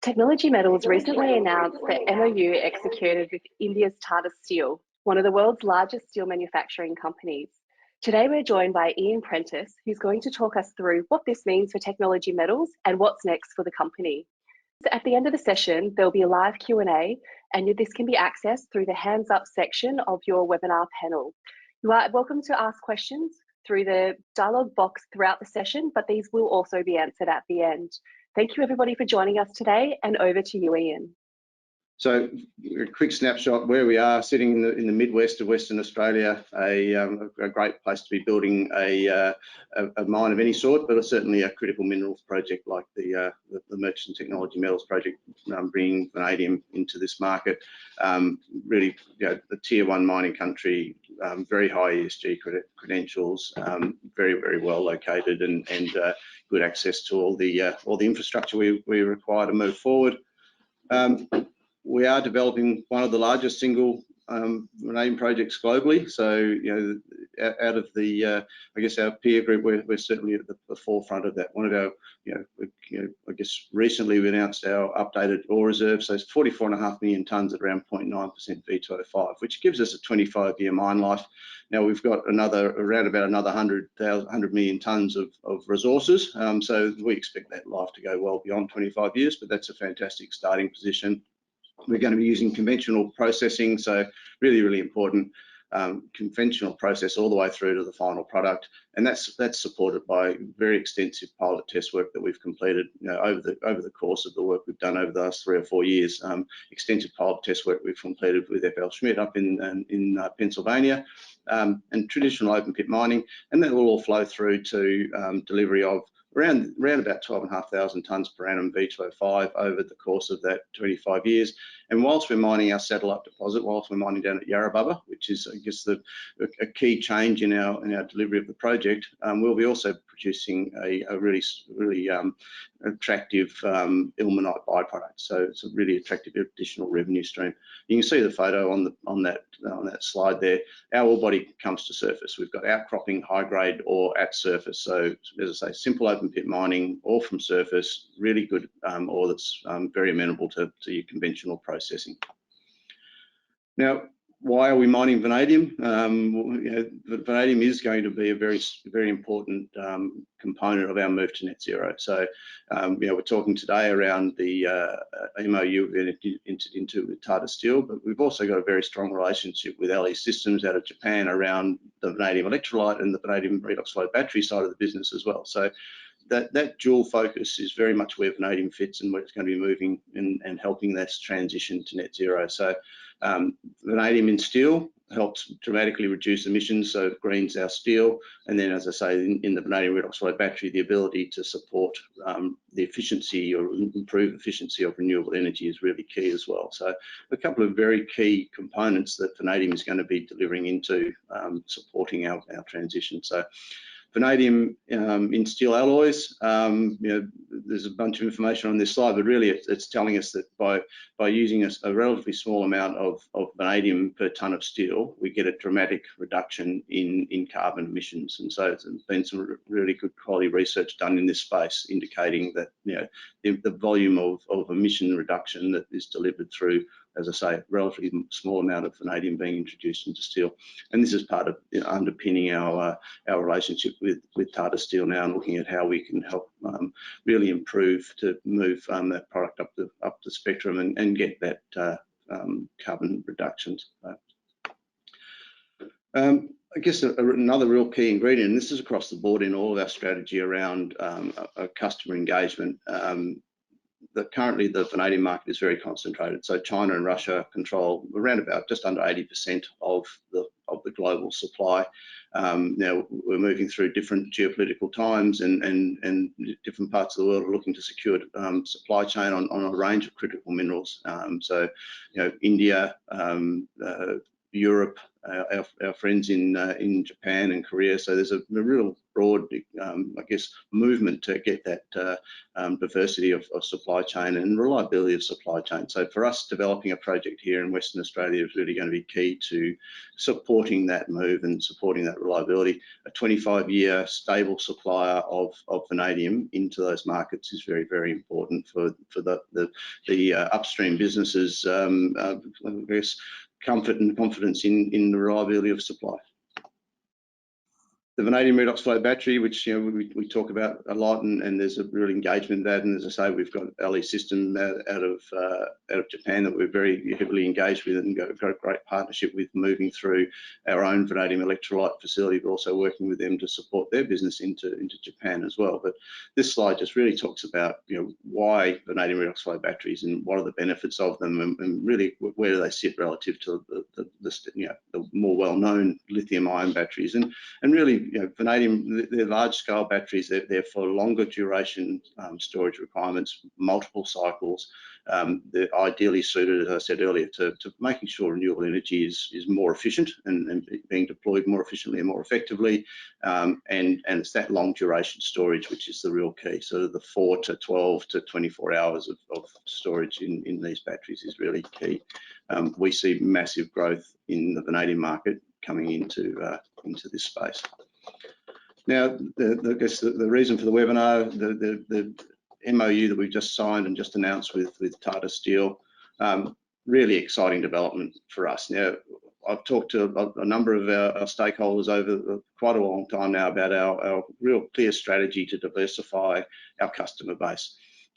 Technology Metals recently announced the MOU executed with India's Tata Steel, one of the world's largest steel manufacturing companies. Today we're joined by Ian Prentice, who's going to talk us through what this means for Technology Metals and what's next for the company. So at the end of the session, there'll be a live Q&A, and this can be accessed through the hands up section of your webinar panel. You are welcome to ask questions through the dialogue box throughout the session, but these will also be answered at the end. Thank you everybody for joining us today, and over to you, Ian. So a quick snapshot where we are sitting in the Midwest of Western Australia, a great place to be building a mine of any sort, but certainly a critical minerals project like the Murchison Technology Metals Project, bringing vanadium into this market. Really, the tier 1 mining country, very high ESG credentials, very well located, and good access to all the infrastructure we require to move forward. We are developing one of the largest single vanadium projects globally. So, out of the, I guess our peer group, we're certainly at the forefront of that. One of our, I guess recently we announced our updated ore reserve. So it's 44.5 million tonnes at around 0.9% V2O5, which gives us a 25-year mine life. Now we've got around about another 100 million tonnes of resources. So we expect that life to go well beyond 25 years, but that's a fantastic starting position. We're going to be using conventional processing, so really important conventional process all the way through to the final product, and that's supported by very extensive pilot test work that we've completed over the course of the work we've done over the last 3 or 4 years. Extensive pilot test work we've completed with FL Schmidt up in Pennsylvania, and traditional open pit mining, and that will all flow through to delivery of around about 12,500 tonnes per annum V2O5 over the course of that 25 years. And whilst we're mining our satellite deposit, whilst we're mining down at Yarrabubba, which is, I guess, a key change in our delivery of the project, we'll be also producing a really attractive ilmenite byproduct. So it's a really attractive additional revenue stream. You can see the photo on that slide there. Our ore body comes to surface. We've got outcropping high grade ore at surface. So as I say, simple open pit mining, ore from surface, really good ore that's very amenable to your conventional processing. Now, why are we mining vanadium? Vanadium is going to be a very important component of our move to net zero. So, we're talking today around the MOU we entered into with Tata Steel, but we've also got a very strong relationship with LE Systems out of Japan around the vanadium electrolyte and the vanadium Oxide Battery side of the business as well. So that dual focus is very much where vanadium fits and where it's going to be moving and helping this transition to net zero. So vanadium in steel helps dramatically reduce emissions, so it greens our steel. And then, as I say, in the vanadium oxide battery, the ability to support the efficiency or improve efficiency of renewable energy is really key as well. So a couple of very key components that vanadium is going to be delivering into supporting our transition. So vanadium in steel alloys, there's a bunch of information on this slide, but really it's telling us that by using a relatively small amount of vanadium per tonne of steel, we get a dramatic reduction in carbon emissions. And so there's been some really good quality research done in this space indicating that the volume of emission reduction that is delivered through, as I say, a relatively small amount of vanadium being introduced into steel. And this is part of underpinning our relationship with Tata Steel now, and looking at how we can help really improve to move that product up the spectrum and get that carbon reductions. I guess another real key ingredient, and this is across the board in all of our strategy around customer engagement, that currently the vanadium market is very concentrated. So China and Russia control around about just under 80% of the global supply. Now we're moving through different geopolitical times, and different parts of the world are looking to secure supply chain on a range of critical minerals. So India, Europe, our friends in Japan and Korea. So there's a real broad, I guess, movement to get that diversity of supply chain and reliability of supply chain. So for us, developing a project here in Western Australia is really going to be key to supporting that move and supporting that reliability. A 25-year stable supplier of vanadium into those markets is very, very important for the upstream businesses, I guess, comfort and confidence in the reliability of supply. The vanadium redox flow battery, which we talk about a lot, and there's a real engagement in that. And as I say, we've got LE System out of Japan that we're very heavily engaged with, and got a great partnership with, moving through our own vanadium electrolyte facility, but also working with them to support their business into Japan as well. But this slide just really talks about why vanadium redox flow batteries and what are the benefits of them, and really where do they sit relative to the more well-known lithium-ion batteries, and really. Vanadium, they're large-scale batteries. They're for longer duration storage requirements, multiple cycles. They're ideally suited, as I said earlier, to making sure renewable energy is more efficient and being deployed more efficiently and more effectively. And it's that long duration storage which is the real key. So the 4 to 12 to 24 hours of storage in these batteries is really key. We see massive growth in the vanadium market coming into this space. Now, I guess the reason for the webinar, the MOU that we've just signed and just announced with Tata Steel, really exciting development for us. Now, I've talked to a number of our stakeholders over quite a long time now about our real clear strategy to diversify our customer base,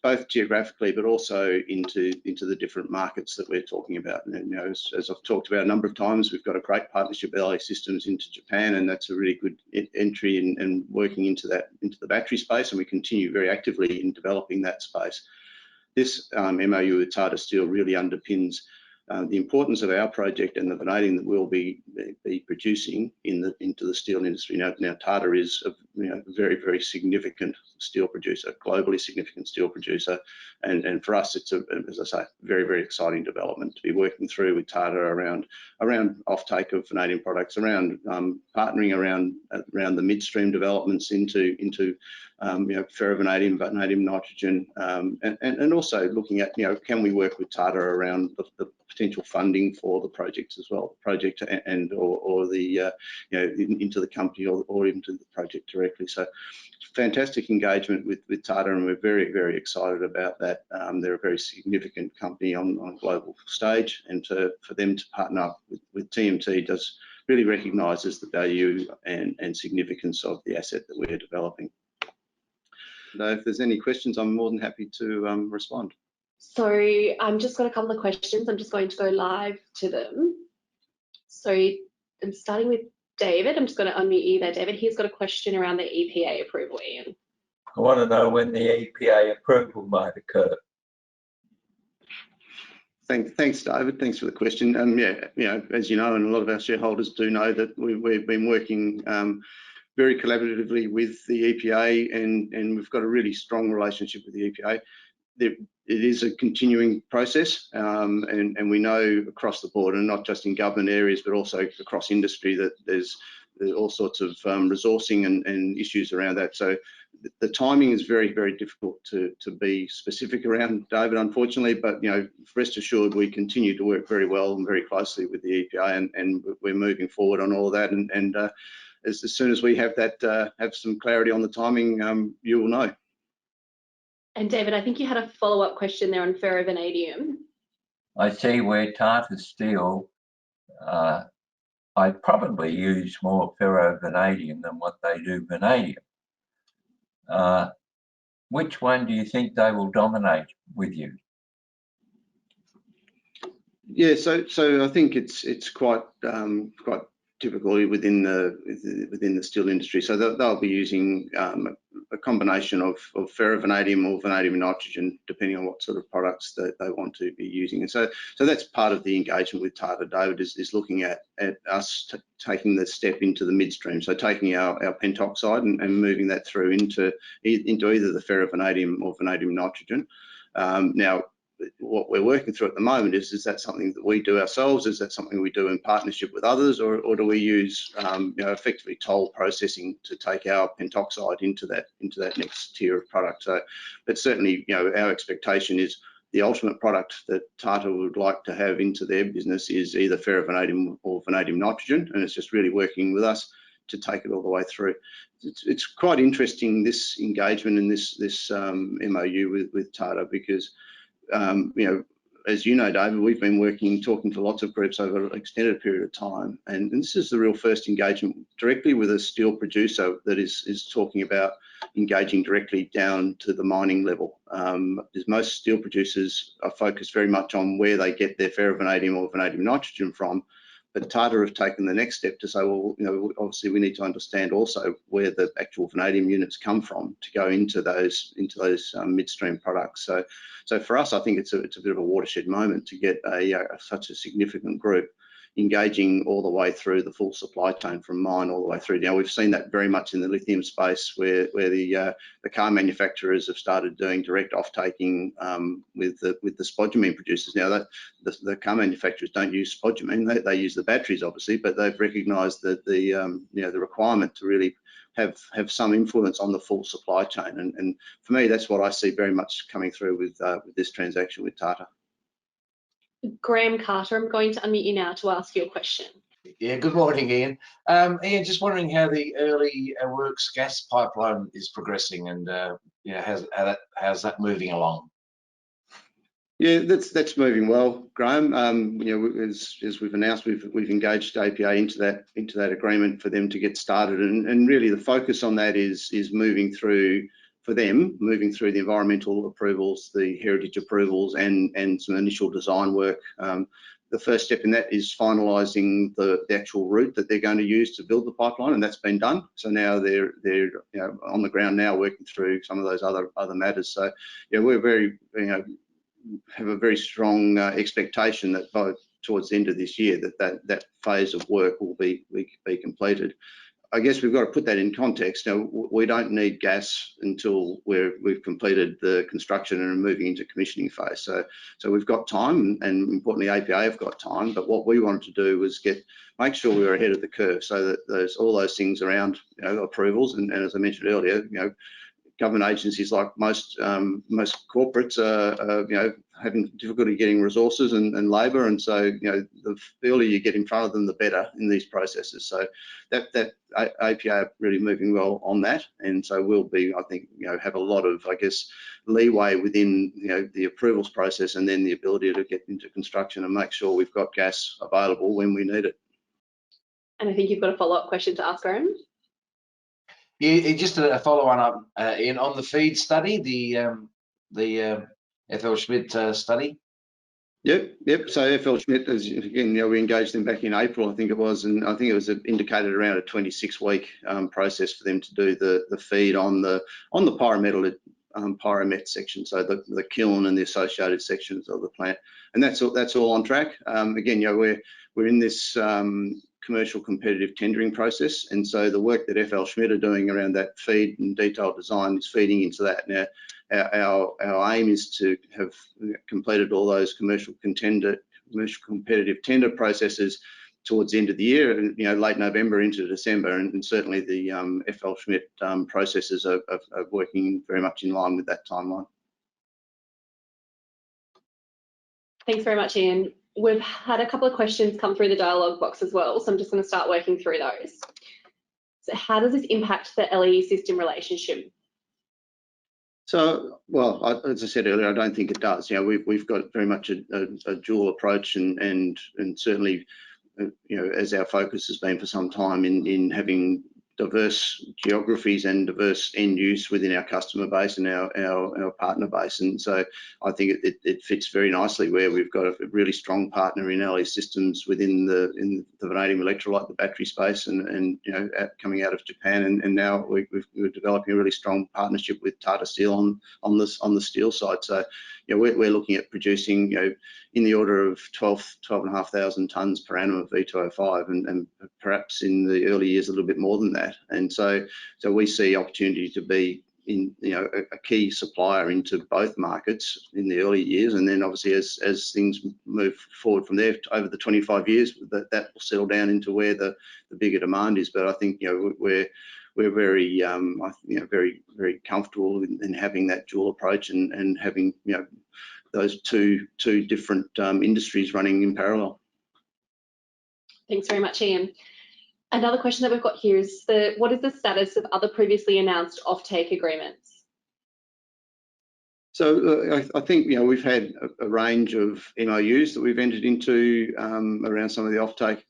both geographically but also into the different markets that we're talking about. And as I've talked about a number of times, we've got a great partnership with LE Systems into Japan, and that's a really good entry and working into the battery space, and we continue very actively in developing that space. This MOU with Tata Steel really underpins the importance of our project and the vanadium that we'll be producing into the steel industry. Now Tata is a very, very significant steel producer, globally significant steel producer, and for us it's as I say, very, very exciting development to be working through with Tata around offtake of vanadium products, around partnering around the midstream developments into ferrovanadium, vanadium, nitrogen, and also looking at can we work with Tata around the potential funding for the projects as well, project and or the into the company or into the project directly. So fantastic engagement with Tata, and we're very, very excited about that. They're a very significant company on a global stage, and for them to partner up with TMT does really recognises the value and significance of the asset that we're developing. Now, if there's any questions, I'm more than happy to respond. So I've just got a couple of questions. I'm just going to go live to them. So I'm starting with David. I'm just going to unmute you there, David. He's got a question around the EPA approval, Ian. I want to know when the EPA approval might occur. Thanks, David. Thanks for the question. As you know, and a lot of our shareholders do know, that we've been working very collaboratively with the EPA, and we've got a really strong relationship with the EPA. It is a continuing process, and we know across the board, and not just in government areas, but also across industry, that there's all sorts of resourcing and issues around that. So the timing is very, very difficult to be specific around, David, unfortunately. But rest assured, we continue to work very well and very closely with the EPA, and we're moving forward on all of that. And as soon as we have that, have some clarity on the timing, you will know. And David, I think you had a follow-up question there on ferrovanadium. I see where Tata Steel, I probably use more ferrovanadium than what they do vanadium. Which one do you think they will dominate with you? Yeah, so I think it's quite typically within the steel industry. So they'll be using a combination of ferrovanadium or vanadium nitrogen, depending on what sort of products that they want to be using. And so that's part of the engagement with Tata, David, is looking at us taking the step into the midstream. So taking our pentoxide and moving that through into either the ferrovanadium or vanadium nitrogen. Now, what we're working through at the moment is that something that we do ourselves? Is that something we do in partnership with others, or do we use effectively toll processing to take our pentoxide into that next tier of product? So, but certainly, our expectation is the ultimate product that Tata would like to have into their business is either ferrovanadium or vanadium nitrogen, and it's just really working with us to take it all the way through. It's quite interesting, this engagement and this MOU with Tata, because as you know, David, we've been talking to lots of groups over an extended period of time, and this is the real first engagement directly with a steel producer that is talking about engaging directly down to the mining level. Because most steel producers are focused very much on where they get their ferrovanadium or vanadium nitrogen from, but Tata have taken the next step to say, well, obviously we need to understand also where the actual vanadium units come from to go into those midstream products. So for us, I think it's a bit of a watershed moment to get such a significant group engaging all the way through the full supply chain from mine all the way through. Now, we've seen that very much in the lithium space, where the car manufacturers have started doing direct off-taking with the spodumene producers. Now, the car manufacturers don't use spodumene; they use the batteries, obviously, but they've recognised that the requirement to really have some influence on the full supply chain. And for me, that's what I see very much coming through with this transaction with Tata. Graham Carter, I'm going to unmute you now to ask your question. Yeah, good morning, Ian. Ian, just wondering how the early works gas pipeline is progressing, and how's that moving along? Yeah, that's moving well, Graham. As we've announced, we've engaged APA into that agreement for them to get started, and really the focus on that is moving through the environmental approvals, the heritage approvals, and some initial design work. The first step in that is finalising the actual route that they're going to use to build the pipeline, and that's been done. So now they're on the ground now working through some of those other matters. So yeah, we're very have a very strong expectation that towards the end of this year that phase of work will be completed. I guess we've got to put that in context. Now, we don't need gas until we've completed the construction and are moving into commissioning phase. So we've got time, and importantly, APA have got time. But what we wanted to do was make sure we were ahead of the curve, so that all those things around approvals, and as I mentioned earlier, government agencies, like most corporates, are having difficulty getting resources and labour, and so the earlier you get in front of them, the better in these processes. So that APA are really moving well on that, and so we'll be, I think, have a lot of, I guess, leeway within the approvals process, and then the ability to get into construction and make sure we've got gas available when we need it. And I think you've got a follow-up question to ask, Graham. Yeah, just a follow-on up, Ian, on the feed study, the FL Schmidt study. Yep. So FL Schmidt, again, we engaged them back in April, I think it was, and I think it was indicated around a 26-week process for them to do the feed on the pyromet section, so the kiln and the associated sections of the plant, and that's all on track. Again, we're in this commercial competitive tendering process, and so the work that FL Schmidt are doing around that feed and detailed design is feeding into that. Now, our aim is to have completed all those commercial competitive tender processes towards the end of the year, late November into December, and certainly the FL Schmidt processes are working very much in line with that timeline. Thanks very much, Ian. We've had a couple of questions come through the dialogue box as well, so I'm just going to start working through those. So how does this impact the LE system relationship? So, well, as I said earlier, I don't think it does. We've got very much a dual approach, and certainly, as our focus has been for some time in having diverse geographies and diverse end use within our customer base and our partner base, and so I think it fits very nicely where we've got a really strong partner in LE Systems within the vanadium electrolyte, the battery space, and coming out of Japan, and now we're developing a really strong partnership with Tata Steel on the steel side. So we're looking at producing in the order of 12,500 tonnes per annum of V2O5, and perhaps in the early years a little bit more than that. And so we see opportunity to be a key supplier into both markets in the early years, and then obviously as things move forward from there over the 25 years, that will settle down into where the bigger demand is. But I think we're very very comfortable in having that dual approach and having those two different industries running in parallel. Thanks very much, Ian. Another question that we've got here is what is the status of other previously announced offtake agreements? So I think we've had a range of MOUs that we've entered into around some of the offtake,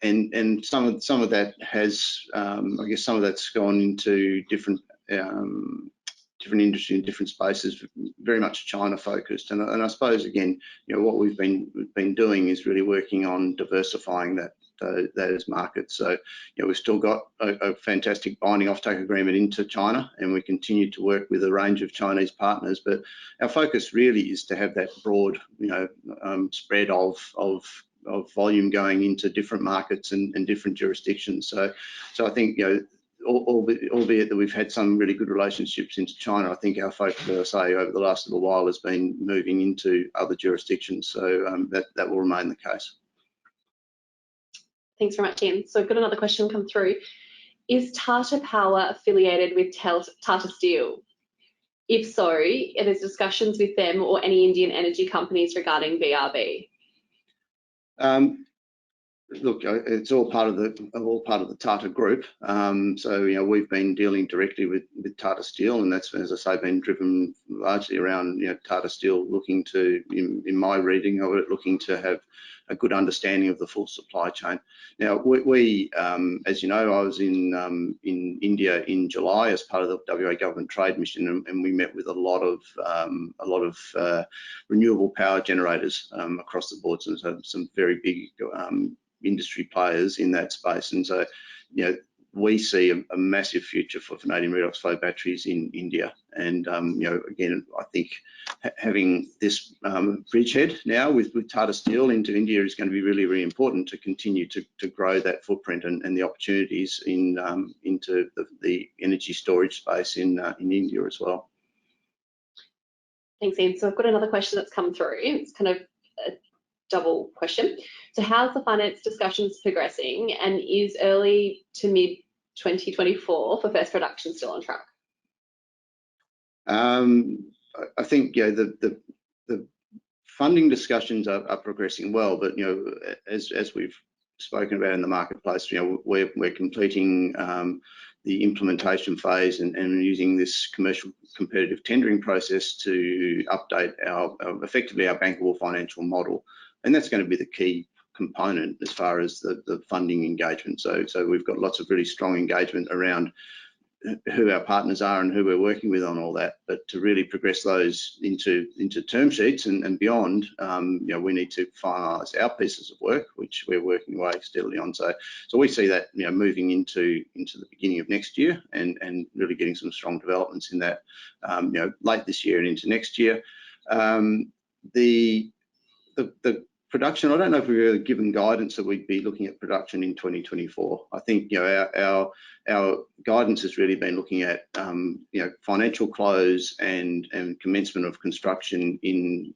and some of that has I guess some of that's gone into different industry and different spaces, very much China focused. And I suppose again, what we've been doing is really working on diversifying those markets. So we've still got a fantastic binding offtake agreement into China, and we continue to work with a range of Chinese partners. But our focus really is to have that broad spread of volume going into different markets and different jurisdictions. So I think albeit that we've had some really good relationships into China, I think our focus, as I say, over the last little while has been moving into other jurisdictions. So that will remain the case. Thanks very much, Ian. So I've got another question come through. Is Tata Power affiliated with Tata Steel? If so, are there discussions with them or any Indian energy companies regarding BRB? Look, it's all part of the Tata Group. So we've been dealing directly with Tata Steel, and that's, as I say, been driven largely around Tata Steel looking to, in my reading of it, looking to have a good understanding of the full supply chain. Now, we as you know, I was in India in July as part of the WA government trade mission, and we met with a lot of renewable power generators across the board. So some very big industry players in that space, and so we see a massive future for vanadium redox flow batteries in India. And again, I think having this bridgehead now with Tata Steel into India is going to be really, really important to continue to grow that footprint and the opportunities into the energy storage space in India as well. Thanks, Ian. So I've got another question that's come through. It's kind of a double question. So how's the finance discussions progressing, and is early to mid 2024 for first production still on track? I think the funding discussions are progressing well, but as we've spoken about in the marketplace, we're completing the implementation phase and using this commercial competitive tendering process to update effectively our bankable financial model, and that's going to be the key component as far as the funding engagement. So we've got lots of really strong engagement around who our partners are and who we're working with on all that, but to really progress those into term sheets and beyond, we need to finalise our pieces of work, which we're working away steadily on. So we see that moving into the beginning of next year and really getting some strong developments in that late this year and into next year. The production, I don't know if we've ever given guidance that we'd be looking at production in 2024. I think our guidance has really been looking at financial close and commencement of construction in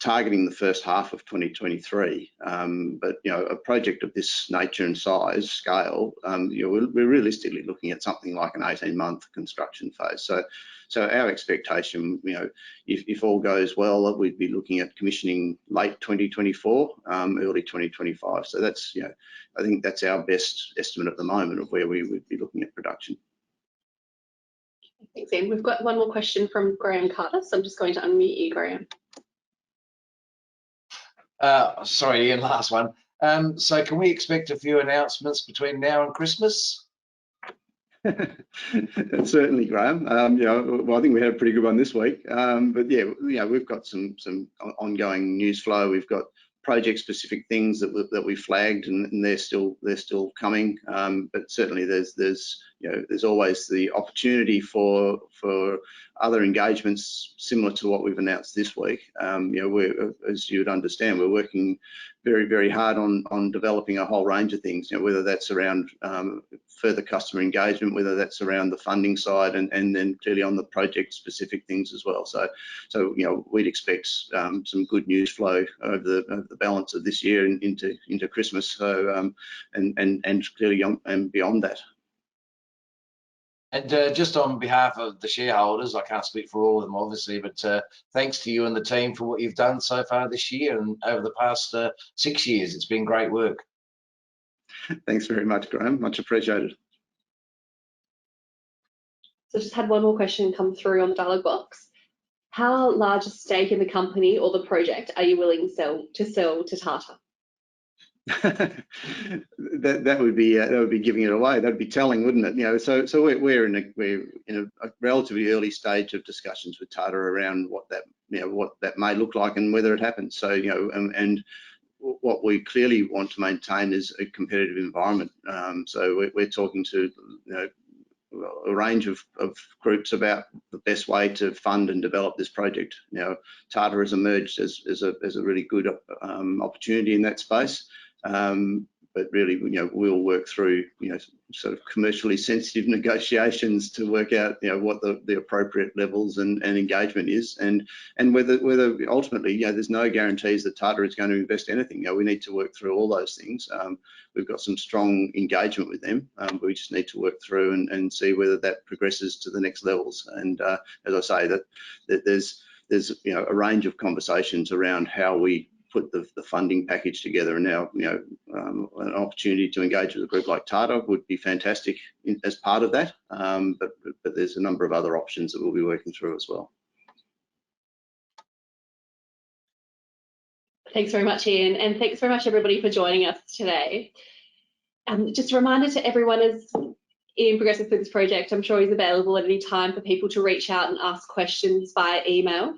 targeting the first half of 2023. But a project of this nature and size scale, we're realistically looking at something like an 18-month construction phase. So our expectation, if all goes well, that we'd be looking at commissioning late 2024, early 2025. So that's, I think that's our best estimate at the moment of where we would be looking at production. Thanks, Ian. We've got one more question from Graham Carter, so I'm just going to unmute you, Graham. Sorry, Ian, last one. So can we expect a few announcements between now and Christmas? Certainly, Graham. Well, I think we had a pretty good one this week. But yeah, we've got some ongoing news flow. We've got project-specific things that we flagged, and they're still coming. But certainly, there's there's always the opportunity for other engagements similar to what we've announced this week. We're, as you would understand, we're working very, very hard on developing a whole range of things, whether that's around further customer engagement, whether that's around the funding side, and then clearly on the project specific things as well. So we'd expect some good news flow over the balance of this year and into Christmas. So and clearly and beyond that. And just on behalf of the shareholders, I can't speak for all of them, obviously, but thanks to you and the team for what you've done so far this year and over the past 6 years. It's been great work. Thanks very much, Graham. Much appreciated. So just had one more question come through on the dialog box. How large a stake in the company or the project are you willing to sell to Tata? that would be giving it away. That'd be telling, wouldn't it? So we're in a relatively early stage of discussions with Tata around what that may look like and whether it happens. So and what we clearly want to maintain is a competitive environment. So we're talking to a range of groups about the best way to fund and develop this project. Tata has emerged as a really good opportunity in that space. But really, we'll work through, sort of commercially sensitive negotiations to work out, what the appropriate levels and engagement is, and whether ultimately, there's no guarantees that Tata is going to invest anything. We need to work through all those things. We've got some strong engagement with them, but we just need to work through and see whether that progresses to the next levels. And as I say, that there's a range of conversations around how we put the funding package together, and now an opportunity to engage with a group like Tata would be fantastic as part of that, but there's a number of other options that we'll be working through as well. Thanks very much, Ian, and thanks very much everybody for joining us today. Just a reminder to everyone, as Ian progresses through this project, I'm sure he's available at any time for people to reach out and ask questions via email.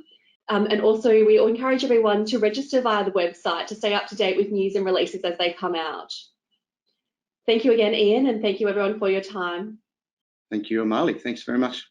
And also, we encourage everyone to register via the website to stay up to date with news and releases as they come out. Thank you again, Ian, and thank you everyone for your time. Thank you, Amali. Thanks very much.